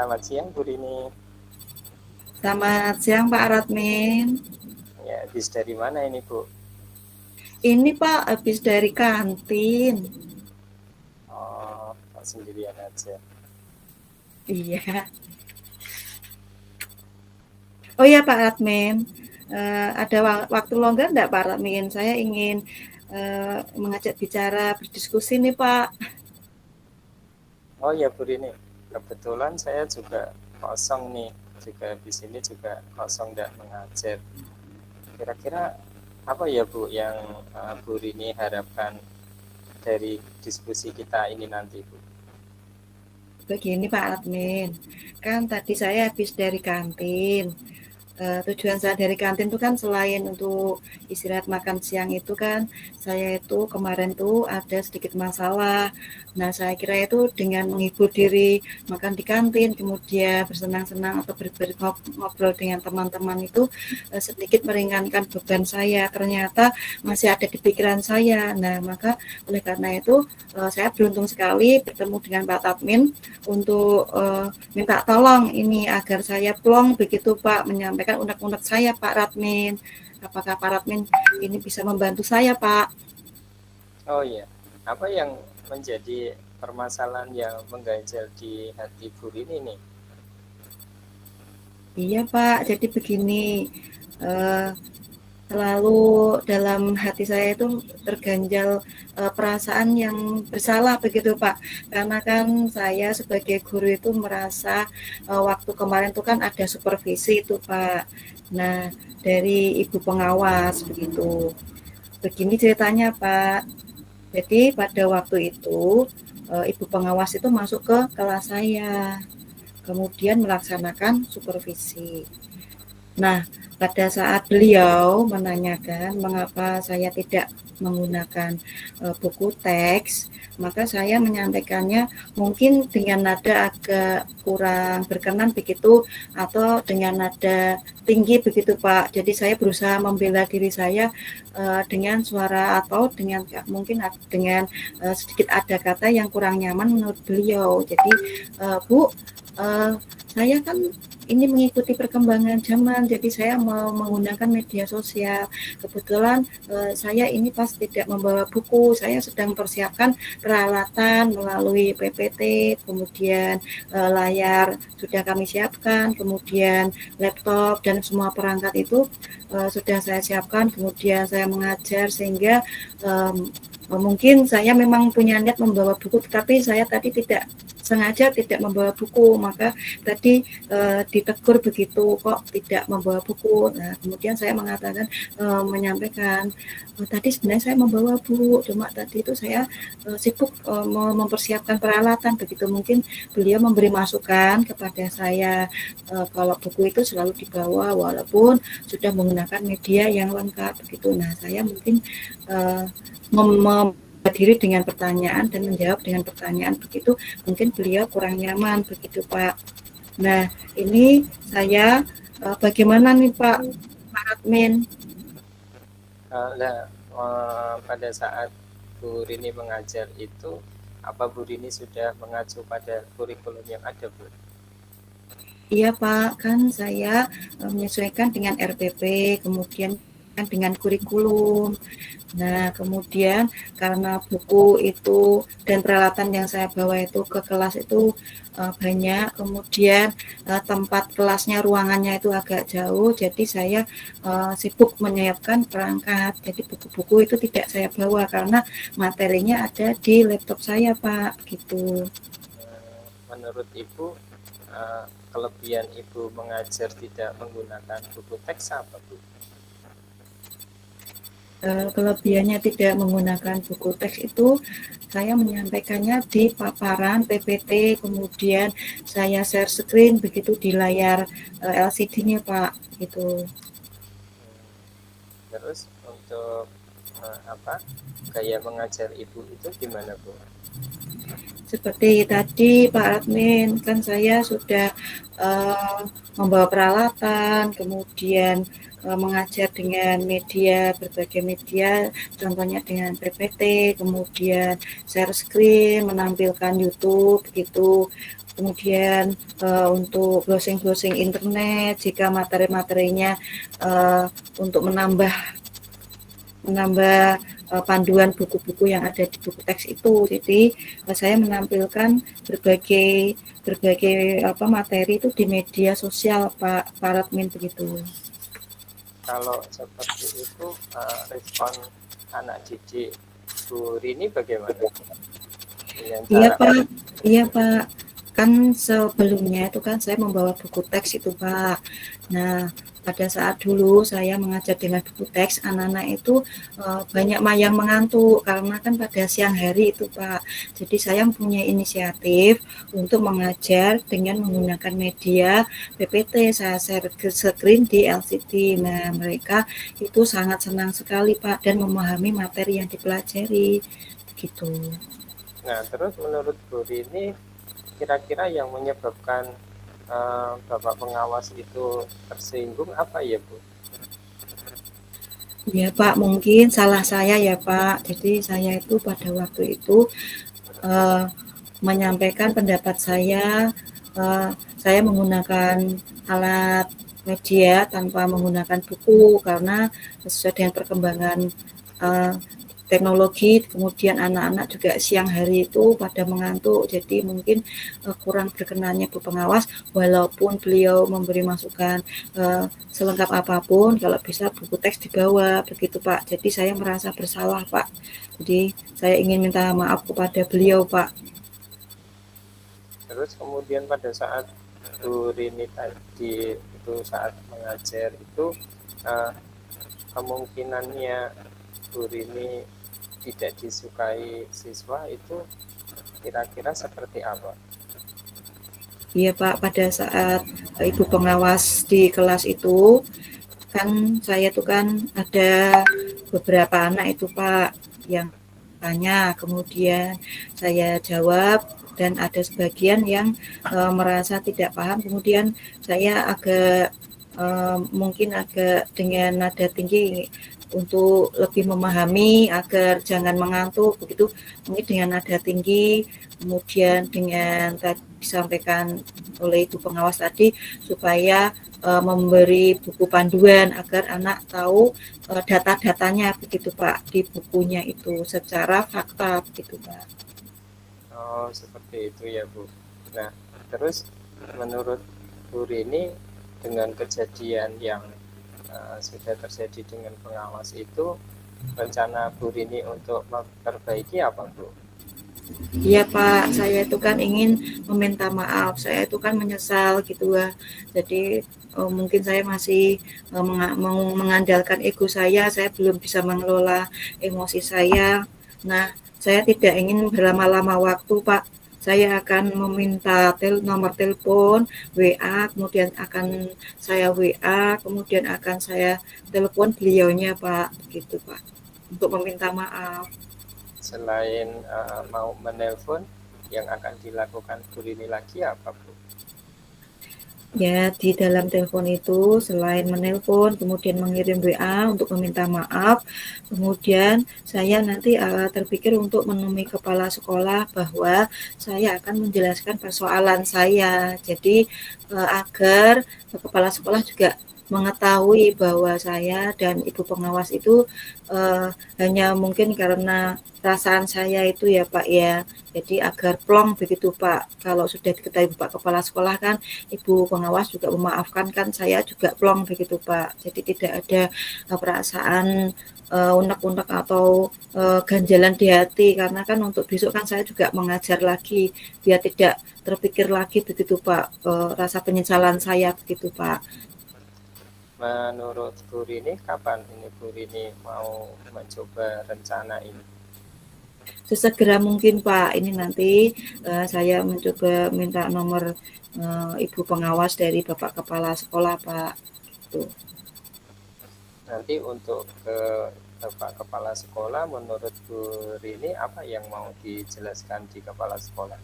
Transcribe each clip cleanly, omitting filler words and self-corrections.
selamat siang Bu Rini. Selamat siang Pak Radmin. Ya, habis dari mana ini Bu? Ini Pak habis dari kantin. Oh, Pak sendirian aja. Iya. Oh ya Pak Radmin, ada waktu longgar enggak Pak Radmin? Saya ingin mengajak bicara berdiskusi nih Pak. Oh ya Bu Rini, kebetulan saya juga kosong nih. Juga di sini juga kosong dan mengajar. Kira-kira apa ya Bu yang Bu Rini harapkan dari diskusi kita ini nanti Bu? Begini Pak Radmin, kan tadi saya habis dari kantin. Tujuan saya dari kantin itu kan selain untuk istirahat makan siang itu kan saya itu kemarin tuh ada sedikit masalah. Nah saya kira itu dengan menghibur diri makan di kantin kemudian bersenang-senang atau ngobrol dengan teman-teman itu sedikit meringankan beban saya. Ternyata masih ada di pikiran saya. Nah maka oleh karena itu saya beruntung sekali bertemu dengan Pak Tadmin untuk minta tolong ini agar saya plong begitu Pak menyampaikan unek-unek saya Pak Radmin. Apakah Pak Radmin ini bisa membantu saya Pak? Oh iya, apa yang menjadi permasalahan yang mengganjal di hati Bu Rini nih? Iya Pak, jadi begini, eh, selalu dalam hati saya itu terganjal perasaan yang bersalah begitu Pak. Karena kan saya sebagai guru itu merasa waktu kemarin itu kan ada supervisi itu Pak. Nah, dari ibu pengawas begitu. Begini ceritanya Pak. Jadi pada waktu itu ibu pengawas itu masuk ke kelas saya, kemudian melaksanakan supervisi. Nah, pada saat beliau menanyakan mengapa saya tidak menggunakan buku teks, maka saya menyampaikannya mungkin dengan nada agak kurang berkenan begitu atau dengan nada tinggi begitu Pak. Jadi saya berusaha membela diri saya dengan suara atau dengan mungkin dengan sedikit ada kata yang kurang nyaman menurut beliau. Jadi Bu, saya kan ini mengikuti perkembangan zaman, jadi saya mau menggunakan media sosial. Kebetulan saya ini pas tidak membawa buku, saya sedang persiapkan peralatan melalui PPT, kemudian layar sudah kami siapkan, kemudian laptop dan semua perangkat itu sudah saya siapkan, kemudian saya mengajar sehingga mungkin saya memang punya niat membawa buku, tetapi saya tadi tidak sengaja tidak membawa buku, maka tadi ditegur begitu kok tidak membawa buku. Nah kemudian saya mengatakan menyampaikan tadi sebenarnya saya membawa buku, cuma tadi itu saya sibuk mempersiapkan peralatan begitu. Mungkin beliau memberi masukan kepada saya kalau buku itu selalu dibawa walaupun sudah menggunakan media yang lengkap begitu. Nah saya mungkin diri dengan pertanyaan dan menjawab dengan pertanyaan begitu mungkin beliau kurang nyaman begitu Pak. Nah ini saya bagaimana nih Pak Admin? Pada saat Bu Rini mengajar itu, apa Bu Rini sudah mengacu pada kurikulum yang ada Bu? Iya Pak, kan saya menyesuaikan dengan RPP, kemudian dengan kurikulum. Nah, kemudian karena buku itu dan peralatan yang saya bawa itu ke kelas itu banyak, kemudian tempat kelasnya, ruangannya itu agak jauh, jadi saya sibuk menyiapkan perangkat. Jadi buku-buku itu tidak saya bawa karena materinya ada di laptop saya, Pak, gitu. Menurut Ibu, kelebihan Ibu mengajar tidak menggunakan buku teks apa Bu? Kelebihannya tidak menggunakan buku teks itu saya menyampaikannya di paparan PPT, kemudian saya share screen begitu di layar LCD-nya Pak, gitu. Terus untuk gaya mengajar Ibu itu gimana Bu? Seperti tadi Pak Admin, kan saya sudah membawa peralatan, kemudian mengajar dengan media, berbagai media, contohnya dengan PPT, kemudian share screen, menampilkan YouTube, gitu. kemudian untuk browsing-browsing internet jika materi-materinya untuk menambah panduan buku-buku yang ada di buku teks itu. Jadi saya menampilkan berbagai materi itu di media sosial Pak Radmin begitu. Kalau seperti itu respon anak didik Bu Rini bagaimana? Iya Pak, kan sebelumnya itu kan saya membawa buku teks itu Pak. Nah pada saat dulu saya mengajar dengan buku teks, anak-anak itu banyak yang mengantuk karena kan pada siang hari itu Pak. Jadi saya punya inisiatif untuk mengajar dengan menggunakan media PPT, saya share screen di LCD. Nah mereka itu sangat senang sekali Pak dan memahami materi yang dipelajari gitu. Nah terus menurut Bu Rini kira-kira yang menyebabkan Bapak pengawas itu tersinggung apa ya Bu? Ya Pak, mungkin salah saya ya Pak. Jadi saya itu pada waktu itu menyampaikan pendapat saya menggunakan alat media tanpa menggunakan buku karena sesuai dengan perkembangan teknologi, kemudian anak-anak juga siang hari itu pada mengantuk, jadi mungkin kurang berkenannya Bu Pengawas, walaupun beliau memberi masukan selengkap apapun, kalau bisa buku teks dibawa, begitu Pak. Jadi saya merasa bersalah Pak, jadi saya ingin minta maaf kepada beliau Pak. Terus kemudian pada saat Bu Rini tadi itu saat mengajar itu kemungkinannya Bu Rini tidak disukai siswa itu kira-kira seperti apa? Iya Pak, pada saat Ibu pengawas di kelas itu kan saya tuh kan ada beberapa anak itu Pak yang tanya, kemudian saya jawab dan ada sebagian yang merasa tidak paham, kemudian saya mungkin agak dengan nada tinggi untuk lebih memahami agar jangan mengantuk begitu, mungkin dengan nada tinggi, kemudian dengan tadi disampaikan oleh Ibu pengawas tadi supaya memberi buku panduan agar anak tahu data-datanya begitu Pak di bukunya itu secara fakta begitu Pak. Oh seperti itu ya Bu. Nah terus menurut Bu Rini dengan kejadian yang sudah terjadi dengan pengawas itu, rencana Bu Rini untuk memperbaiki apa Bu? Iya Pak, saya itu kan ingin meminta maaf, saya itu kan menyesal gitu ya. Jadi mungkin saya masih mengandalkan ego saya belum bisa mengelola emosi saya. Nah, saya tidak ingin berlama-lama waktu Pak. Saya akan meminta nomor telepon, WA, kemudian akan saya WA, kemudian akan saya telepon beliaunya Pak, gitu Pak, untuk meminta maaf. Selain mau menelpon, yang akan dilakukan Bu Rini lagi apa Bu? Ya, di dalam telepon itu selain menelpon, kemudian mengirim WA untuk meminta maaf, kemudian saya nanti terpikir untuk menemui kepala sekolah bahwa saya akan menjelaskan persoalan saya. Jadi agar kepala sekolah juga mengetahui bahwa saya dan Ibu pengawas itu hanya mungkin karena perasaan saya itu ya Pak ya. Jadi agar plong begitu Pak. Kalau sudah diketahui Pak Kepala Sekolah kan Ibu pengawas juga memaafkan kan saya juga plong begitu Pak. Jadi tidak ada perasaan unek-unek atau ganjalan di hati karena kan untuk besok kan saya juga mengajar lagi biar tidak terpikir lagi begitu Pak rasa penyesalan saya begitu Pak. Menurut Bu Rini, kapan ini Bu Rini mau mencoba rencana ini? Sesegera mungkin Pak. Ini nanti saya mencoba minta nomor Ibu pengawas dari Bapak Kepala Sekolah Pak. Tuh. Nanti untuk ke Bapak Kepala Sekolah, menurut Bu Rini apa yang mau dijelaskan di Kepala Sekolah?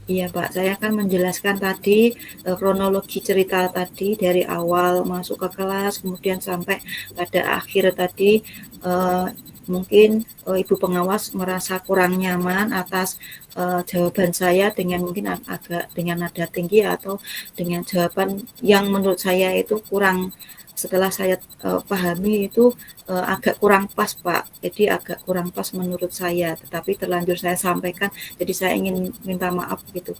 Iya Pak, saya akan menjelaskan tadi kronologi cerita tadi dari awal masuk ke kelas, kemudian sampai pada akhir tadi. eh, Mungkin Ibu pengawas merasa kurang nyaman atas jawaban saya dengan mungkin agak dengan nada tinggi atau dengan jawaban yang menurut saya itu kurang, setelah saya pahami itu agak kurang pas Pak. Jadi agak kurang pas menurut saya, tetapi terlanjur saya sampaikan, jadi saya ingin minta maaf gitu.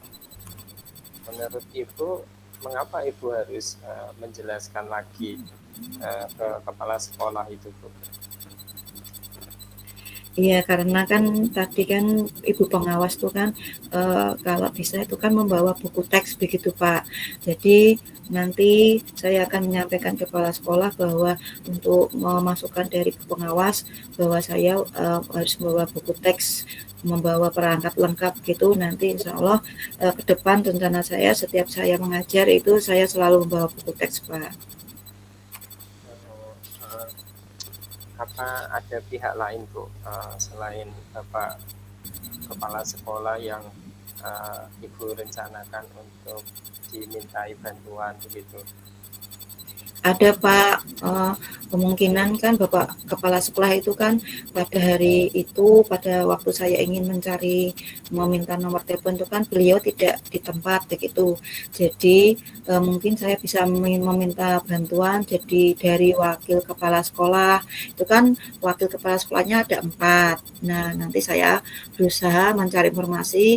Menurut Ibu, mengapa Ibu harus menjelaskan lagi ke kepala sekolah itu, Bu? Iya, karena kan tadi kan ibu pengawas tuh kan kalau bisa itu kan membawa buku teks begitu Pak. Jadi nanti saya akan menyampaikan ke kepala sekolah bahwa untuk memasukkan dari ibu pengawas bahwa saya harus membawa buku teks, membawa perangkat lengkap gitu. Nanti insya Allah ke depan rencana saya setiap saya mengajar itu saya selalu membawa buku teks Pak. Eh, apa ada pihak lain, Bu, selain Bapak kepala sekolah yang Ibu rencanakan untuk dimintai bantuan begitu? Ada Pak, kemungkinan kan Bapak Kepala Sekolah itu kan pada hari itu, pada waktu saya ingin meminta nomor telepon itu kan beliau tidak di tempat begitu. Jadi mungkin saya bisa meminta bantuan jadi dari wakil kepala sekolah. Itu kan wakil kepala sekolahnya ada 4. Nah, nanti saya berusaha mencari informasi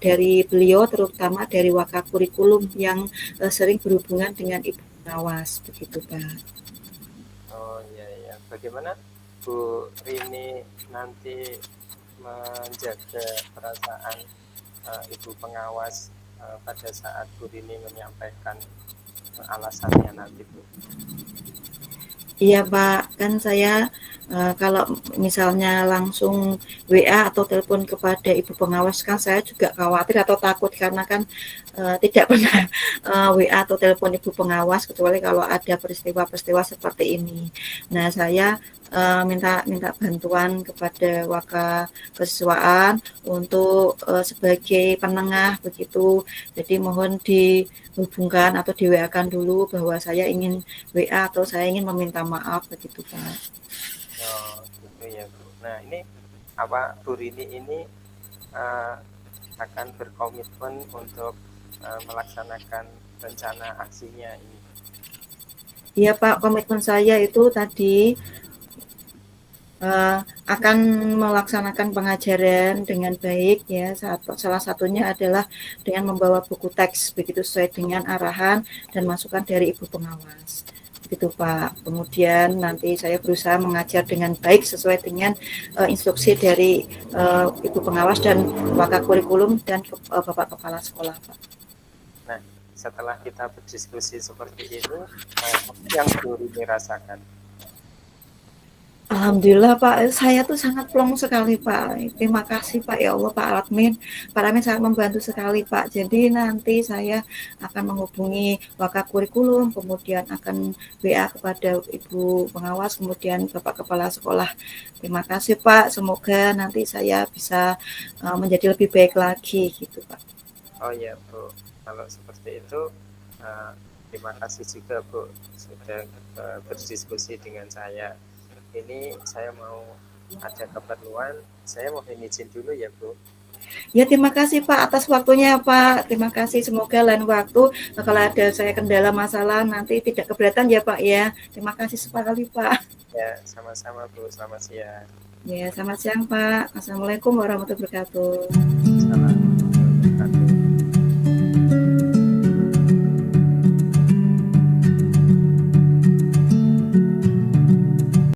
dari beliau, terutama dari Wakakurikulum yang sering berhubungan dengan Ibu pengawas begitu Pak. Oh iya iya. Bagaimana Bu Rini nanti menjaga perasaan Ibu pengawas pada saat Bu Rini menyampaikan alasannya nanti, Bu? Iya Pak, kan saya kalau misalnya langsung WA atau telepon kepada ibu pengawas kan saya juga khawatir atau takut karena kan tidak pernah WA atau telepon ibu pengawas kecuali kalau ada peristiwa-peristiwa seperti ini. Nah saya minta bantuan kepada Wakakesiswaan untuk sebagai penengah begitu. Jadi mohon dihubungkan atau di WA-kan dulu bahwa saya ingin WA atau saya ingin meminta maaf begitu Pak. Oh gitu ya, Bu. Nah ini apa Bu Rini ini uh, akan berkomitmen untuk melaksanakan rencana aksinya ini? Iya Pak, komitmen saya itu tadi akan melaksanakan pengajaran dengan baik ya. Salah satunya adalah dengan membawa buku teks begitu sesuai dengan arahan dan masukan dari ibu pengawas. Begitu Pak. Kemudian nanti saya berusaha mengajar dengan baik sesuai dengan instruksi dari ibu pengawas dan Wakakurikulum dan Bapak Kepala Sekolah Pak. Nah setelah kita berdiskusi seperti itu, apa yang Bu Rini rasakan? Alhamdulillah Pak, saya tuh sangat plong sekali Pak. Terima kasih Pak, ya Allah Pak Admin. Pak Admin sangat membantu sekali Pak. Jadi nanti saya akan menghubungi Wakakurikulum, kemudian akan WA kepada Ibu pengawas, kemudian Bapak Kepala Sekolah. Terima kasih Pak, semoga nanti saya bisa menjadi lebih baik lagi gitu Pak. Oh ya Bu, kalau seperti itu terima kasih juga Bu sudah berdiskusi dengan saya. Ini saya mau ada keperluan, saya mau izin dulu ya Bu. Ya terima kasih Pak atas waktunya Pak. Terima kasih, semoga lain waktu kalau ada saya kendala masalah nanti tidak keberatan ya Pak ya. Terima kasih sekali Pak. Ya sama-sama Bu, selamat siang. Ya selamat siang Pak. Assalamualaikum warahmatullahi wabarakatuh. Assalamualaikum warahmatullahi wabarakatuh.